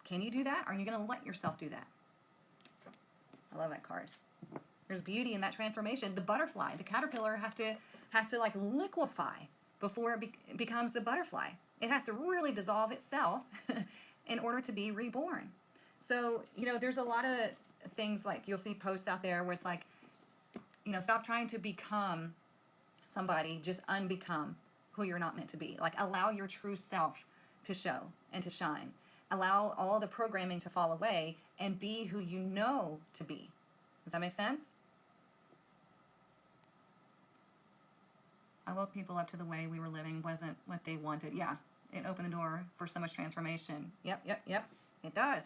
Can you do that? Or are you going to let yourself do that? I love that card. There's beauty in that transformation. The butterfly, the caterpillar has to like liquefy before it becomes the butterfly. It has to really dissolve itself in order to be reborn. So, you know, there's a lot of things like you'll see posts out there where it's like, you know, stop trying to become somebody, just unbecome who you're not meant to be. Like allow your true self to show and to shine. Allow all the programming to fall away and be who you know to be. Does that make sense? I woke people up to the way we were living wasn't what they wanted. Yeah, it opened the door for so much transformation. Yep, yep, yep. It does.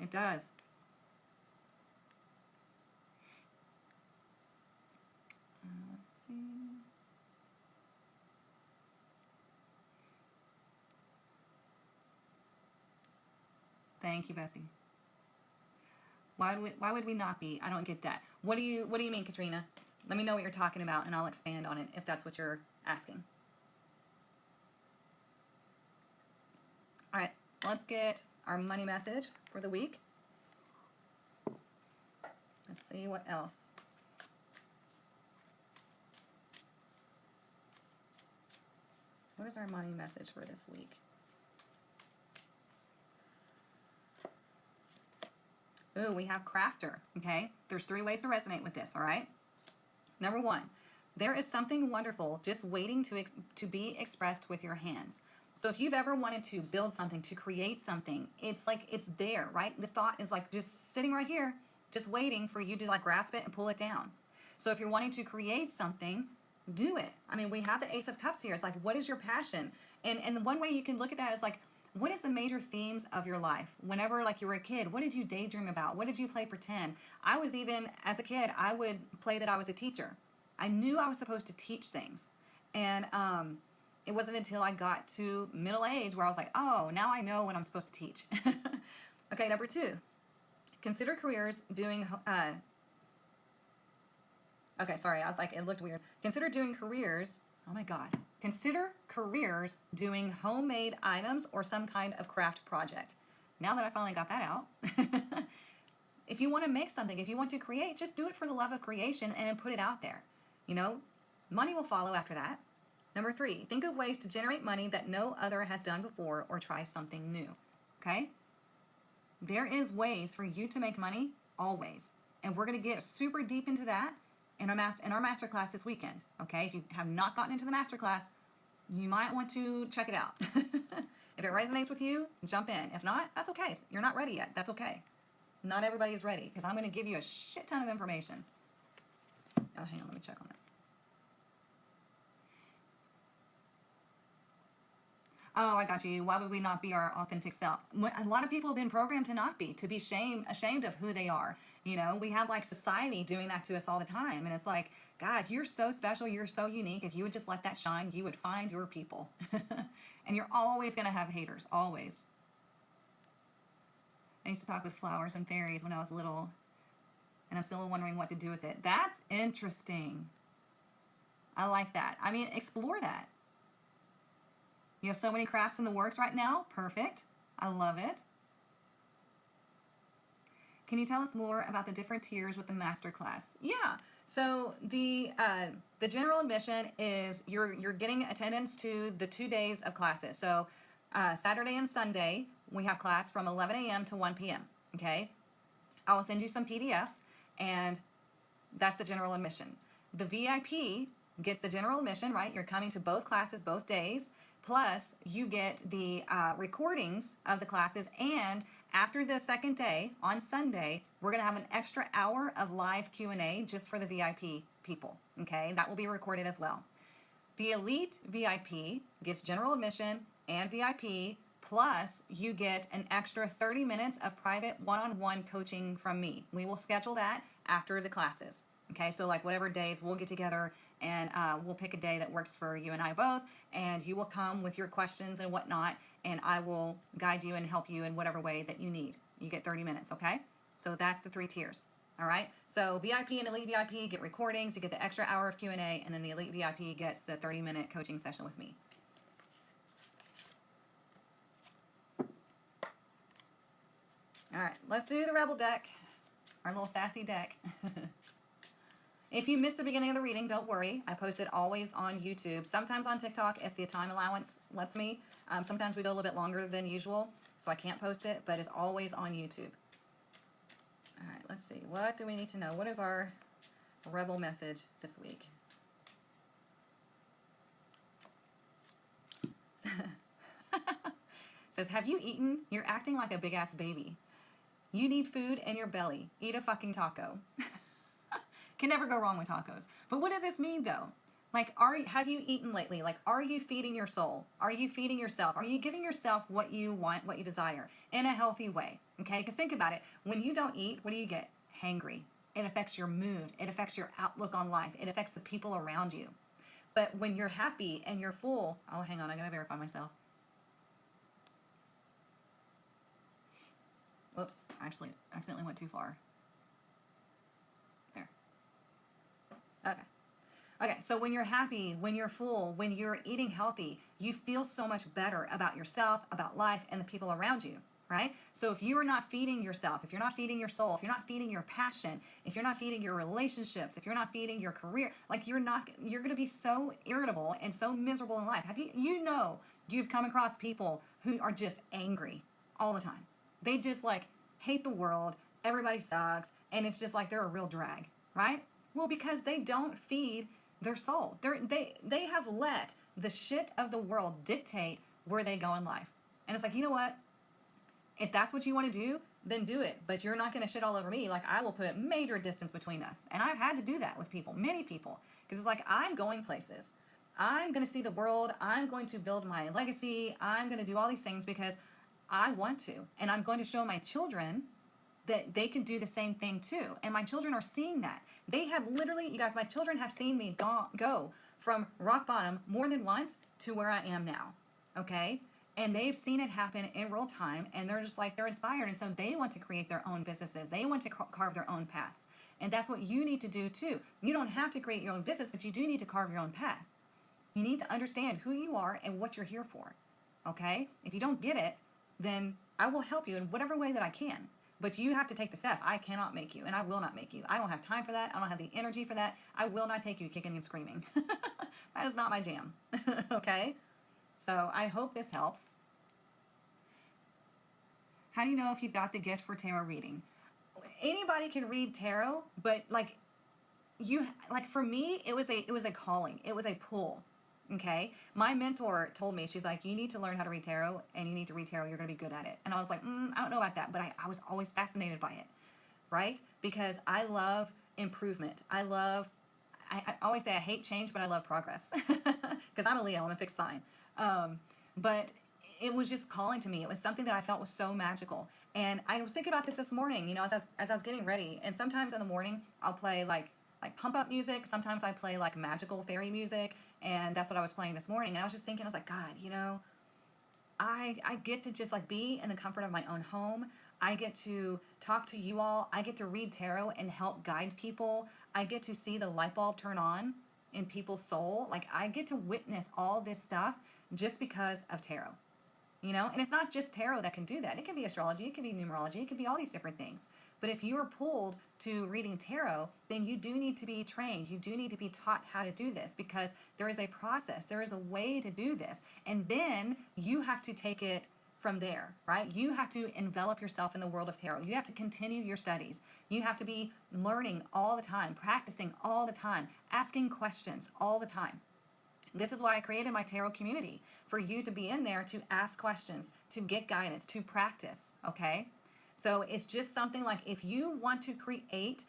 It does. Let's see. Thank you, Bessie. Why would we not be? I don't get that. What do you mean, Katrina? Let me know what you're talking about and I'll expand on it if that's what you're asking. All right, let's get our money message for the week. Let's see what else. What is our money message for this week? Ooh, we have crafter, okay? There's 3 ways to resonate with this, all right? Number 1, there is something wonderful just waiting to be expressed with your hands. So if you've ever wanted to build something, to create something, it's like it's there, right? The thought is like just sitting right here, just waiting for you to like grasp it and pull it down. So if you're wanting to create something, do it. I mean, we have the Ace of Cups here. It's like, what is your passion? And one way you can look at that is like, what is the major themes of your life? Whenever like you were a kid, what did you daydream about? What did you play pretend? I was even, as a kid, I would play that I was a teacher. I knew I was supposed to teach things. And it wasn't until I got to middle age where I was like, oh, now I know what I'm supposed to teach. Okay, number 2, consider careers doing, okay, sorry, I was like, it looked weird. Consider doing careers, oh my God. Consider careers doing homemade items or some kind of craft project. Now that I finally got that out, if you want to make something, if you want to create, just do it for the love of creation and put it out there. You know, money will follow after that. Number 3, think of ways to generate money that no other has done before or try something new, okay? There is ways for you to make money, always. And we're going to get super deep into that in our masterclass this weekend, okay? If you have not gotten into the masterclass, you might want to check it out. If it resonates with you, jump in. If not, that's okay. You're not ready yet. That's okay. Not everybody's ready because I'm going to give you a shit ton of information. Oh, hang on. Let me check on it. Oh, I got you. Why would we not be our authentic self? A lot of people have been programmed to not be, to be ashamed of who they are. You know, we have like society doing that to us all the time. And it's like, God, you're so special. You're so unique. If you would just let that shine, you would find your people. And you're always going to have haters, always. I used to talk with flowers and fairies when I was little, and I'm still wondering what to do with it. That's interesting. I like that. I mean, explore that. You have so many crafts in the works right now. Perfect. I love it. Can you tell us more about the different tiers with the masterclass? Yeah. So the general admission is you're getting attendance to the 2 days of classes. So Saturday and Sunday we have class from 11 a.m. to 1 p.m. Okay. I will send you some PDFs, and that's the general admission. The VIP gets the general admission, right? You're coming to both classes both days. Plus, you get the recordings of the classes, and after the second day, on Sunday, we're going to have an extra hour of live Q&A just for the VIP people, okay? That will be recorded as well. The Elite VIP gets general admission and VIP, plus you get an extra 30 minutes of private one-on-one coaching from me. We will schedule that after the classes, okay? So like whatever days, we'll get together and we'll pick a day that works for you and I both, and you will come with your questions and whatnot, and I will guide you and help you in whatever way that you need. You get 30 minutes, okay? So that's the 3 tiers, all right? So VIP and Elite VIP get recordings, you get the extra hour of Q&A, and then the Elite VIP gets the 30-minute coaching session with me. All right, let's do the Rebel deck, our little sassy deck. If you missed the beginning of the reading, don't worry. I post it always on YouTube, sometimes on TikTok if the time allowance lets me. Sometimes we go a little bit longer than usual, so I can't post it, but it's always on YouTube. All right, let's see. What do we need to know? What is our Rebel message this week? Says, have you eaten? You're acting like a big-ass baby. You need food in your belly. Eat a fucking taco. Can never go wrong with tacos. But what does this mean, though? Like, have you eaten lately? Like, are you feeding your soul? Are you feeding yourself? Are you giving yourself what you want, what you desire in a healthy way? Okay, because think about it. When you don't eat, what do you get? Hangry. It affects your mood. It affects your outlook on life. It affects the people around you. But when you're happy and you're full, oh, hang on, I gotta verify myself. Whoops, actually, accidentally went too far. There. Okay. Okay, so when you're happy, when you're full, when you're eating healthy, you feel so much better about yourself, about life, and the people around you, right? So if you are not feeding yourself, if you're not feeding your soul, if you're not feeding your passion, if you're not feeding your relationships, if you're not feeding your career, like you're going to be so irritable and so miserable in life. You've come across people who are just angry all the time. They just like hate the world, everybody sucks, and it's just like they're a real drag, right? Well, because they don't feed their soul. They have let the shit of the world dictate where they go in life. And it's like, you know what? If that's what you want to do, then do it. But you're not going to shit all over me. Like, I will put major distance between us. And I've had to do that with people, many people. Because it's like, I'm going places. I'm going to see the world. I'm going to build my legacy. I'm going to do all these things because I want to. And I'm going to show my children that they can do the same thing too. And my children are seeing that. They have literally, you guys, my children have seen me go from rock bottom more than once to where I am now. Okay? And they've seen it happen in real time, and they're just like, they're inspired. And so they want to create their own businesses. They want to carve their own paths. And that's what you need to do too. You don't have to create your own business, but you do need to carve your own path. You need to understand who you are and what you're here for. Okay? If you don't get it, then I will help you in whatever way that I can. But you have to take the step. I cannot make you, and I will not make you. I don't have time for that. I don't have the energy for that. I will not take you kicking and screaming. That is not my jam. Okay? So I hope this helps. How do you know if you've got the gift for tarot reading? Anybody can read tarot, but for me, it was a calling. It was a pull. Okay? My mentor told me, she's like, you need to learn how to read tarot, and you need to read tarot. You're going to be good at it. And I was like, I don't know about that, but I was always fascinated by it, right? Because I love improvement. I always say I hate change, but I love progress. Because I'm a Leo, I'm a fixed sign. But it was just calling to me. It was something that I felt was so magical. And I was thinking about this morning, as I was getting ready. And sometimes in the morning, I'll play like pump up music. Sometimes I play like magical fairy music. And that's what I was playing this morning. And I was just thinking, I was like, God, I get to just like be in the comfort of my own home. I get to talk to you all. I get to read tarot and help guide people. I get to see the light bulb turn on in people's soul. Like, I get to witness all this stuff just because of tarot. And it's not just tarot that can do that. It can be astrology, it can be numerology, it can be all these different things. But if you are pulled to reading tarot, then you do need to be trained. You do need to be taught how to do this because there is a process. There is a way to do this. And then you have to take it from there, right? You have to envelop yourself in the world of tarot. You have to continue your studies. You have to be learning all the time, practicing all the time, asking questions all the time. This is why I created my tarot community, for you to be in there to ask questions, to get guidance, to practice, okay? So it's just something like if you want to create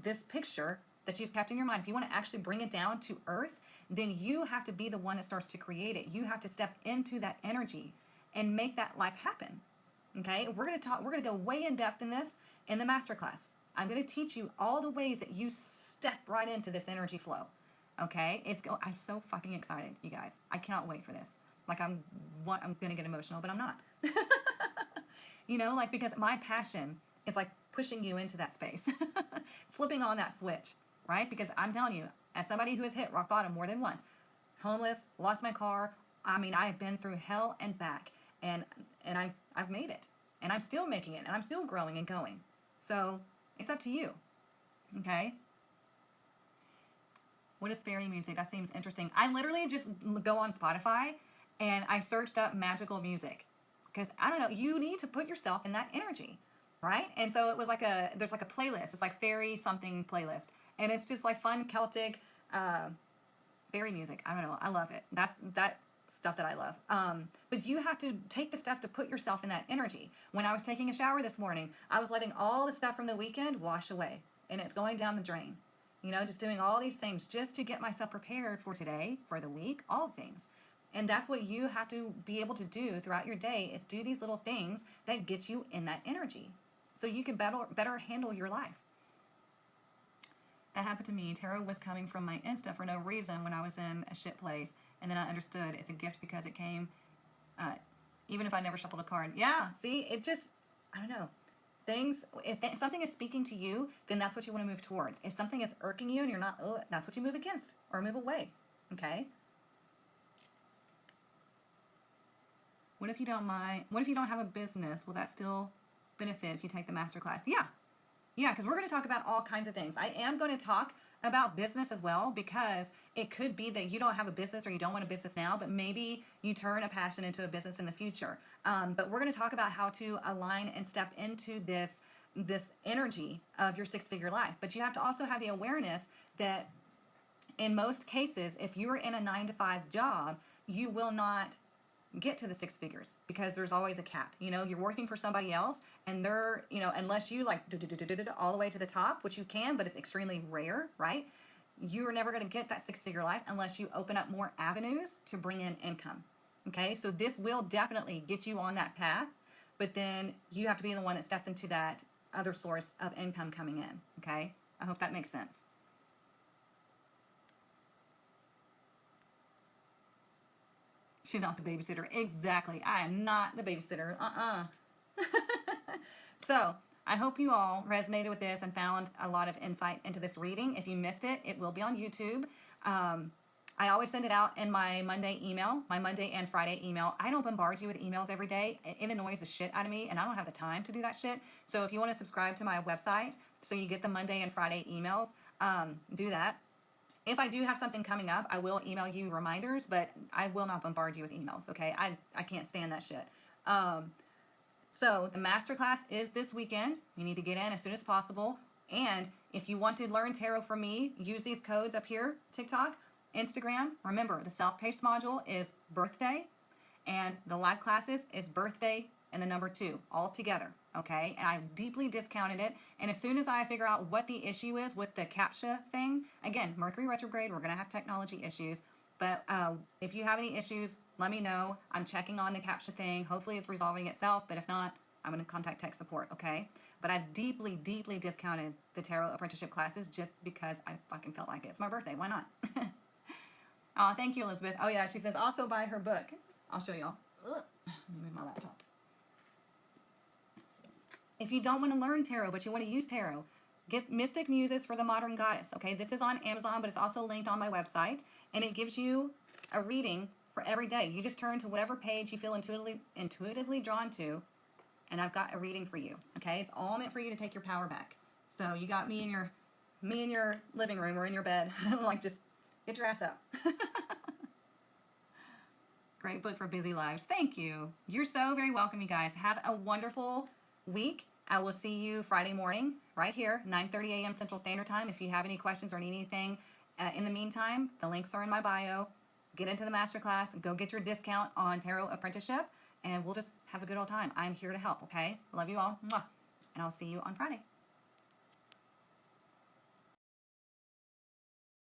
this picture that you've kept in your mind, if you want to actually bring it down to earth, then you have to be the one that starts to create it. You have to step into that energy and make that life happen, okay? We're going to go way in depth in this in the masterclass. I'm going to teach you all the ways that you step right into this energy flow. Okay, I'm so fucking excited, you guys. I cannot wait for this. Like, I'm gonna get emotional, but I'm not. Because my passion is like pushing you into that space, flipping on that switch, right? Because I'm telling you, as somebody who has hit rock bottom more than once, homeless, lost my car. I mean, I have been through hell and back, and I've made it, and I'm still making it, and I'm still growing and going. So it's up to you, okay? What is fairy music? That seems interesting. I literally just go on Spotify and I searched up magical music because I don't know, you need to put yourself in that energy, right? And so it was there's like a playlist. It's like fairy something playlist. And it's just like fun Celtic fairy music. I don't know. I love it. That stuff that I love. But you have to take the stuff to put yourself in that energy. When I was taking a shower this morning, I was letting all the stuff from the weekend wash away and it's going down the drain. you know, just doing all these things just to get myself prepared for today, for the week, all things. And that's what you have to be able to do throughout your day, is do these little things that get you in that energy so you can better handle your life. That happened to me. Tarot was coming from my Insta for no reason when I was in a shit place. And then I understood it's a gift because it came, even if I never shuffled a card. Yeah, see, it just, I don't know. Things, if something is speaking to you, then that's what you want to move towards. If something is irking you and you're not, that's what you move against or move away. Okay? What if you don't mind? What if you don't have a business? Will that still benefit if you take the masterclass? Yeah. Yeah, because we're going to talk about all kinds of things. I am going to talk about business as well, because it could be that you don't have a business or you don't want a business now, but maybe you turn a passion into a business in the future. But we're going to talk about how to align and step into this energy of your six-figure life. But you have to also have the awareness that in most cases, if you're in a 9-to-5 job, you will not get to the six figures because there's always a cap. You know, you're working for somebody else and they're, you know, unless you like all the way to the top, which you can, but it's extremely rare, right? You're never going to get that six-figure life unless you open up more avenues to bring in income. Okay, so this will definitely get you on that path, but then you have to be the one that steps into that other source of income coming in. Okay, I hope that makes sense. She's not the babysitter. Exactly. I am not the babysitter. So I hope you all resonated with this and found a lot of insight into this reading. If you missed it, it will be on YouTube. I always send it out in my Monday email, my Monday and Friday email. I don't bombard you with emails every day. It annoys the shit out of me, and I don't have the time to do that shit. So if you want to subscribe to my website so you get the Monday and Friday emails, do that. If I do have something coming up, I will email you reminders, but I will not bombard you with emails, okay? I can't stand that shit. So the masterclass is this weekend. You need to get in as soon as possible. And if you want to learn tarot from me, use these codes up here, TikTok, Instagram. Remember, the self-paced module is birthday, and the live classes is birthday and the number 2 all together, okay? And I've deeply discounted it. And as soon as I figure out what the issue is with the CAPTCHA thing, again, Mercury retrograde, we're going to have technology issues. But if you have any issues, let me know. I'm checking on the CAPTCHA thing. Hopefully it's resolving itself. But if not, I'm going to contact tech support, okay? But I've deeply, deeply discounted the tarot apprenticeship classes just because I fucking felt like it. It's my birthday. Why not? Oh, thank you, Elizabeth. Oh, yeah, she says also buy her book. I'll show y'all. Let me move my laptop. If you don't want to learn tarot, but you want to use tarot, get Mystic Muses for the Modern Goddess, okay? This is on Amazon, but it's also linked on my website, and it gives you a reading for every day. You just turn to whatever page you feel intuitively drawn to, and I've got a reading for you, okay? It's all meant for you to take your power back. So you got me in your living room or in your bed, like just get your ass up. Great book for busy lives. Thank you. You're so very welcome, you guys. Have a wonderful week. I will see you Friday morning right here, 9:30 a.m. Central Standard Time. If you have any questions or need anything in the meantime, the links are in my bio. Get into the masterclass. Go get your discount on Tarot Apprenticeship, and we'll just have a good old time. I'm here to help, okay? Love you all. Mwah. And I'll see you on Friday.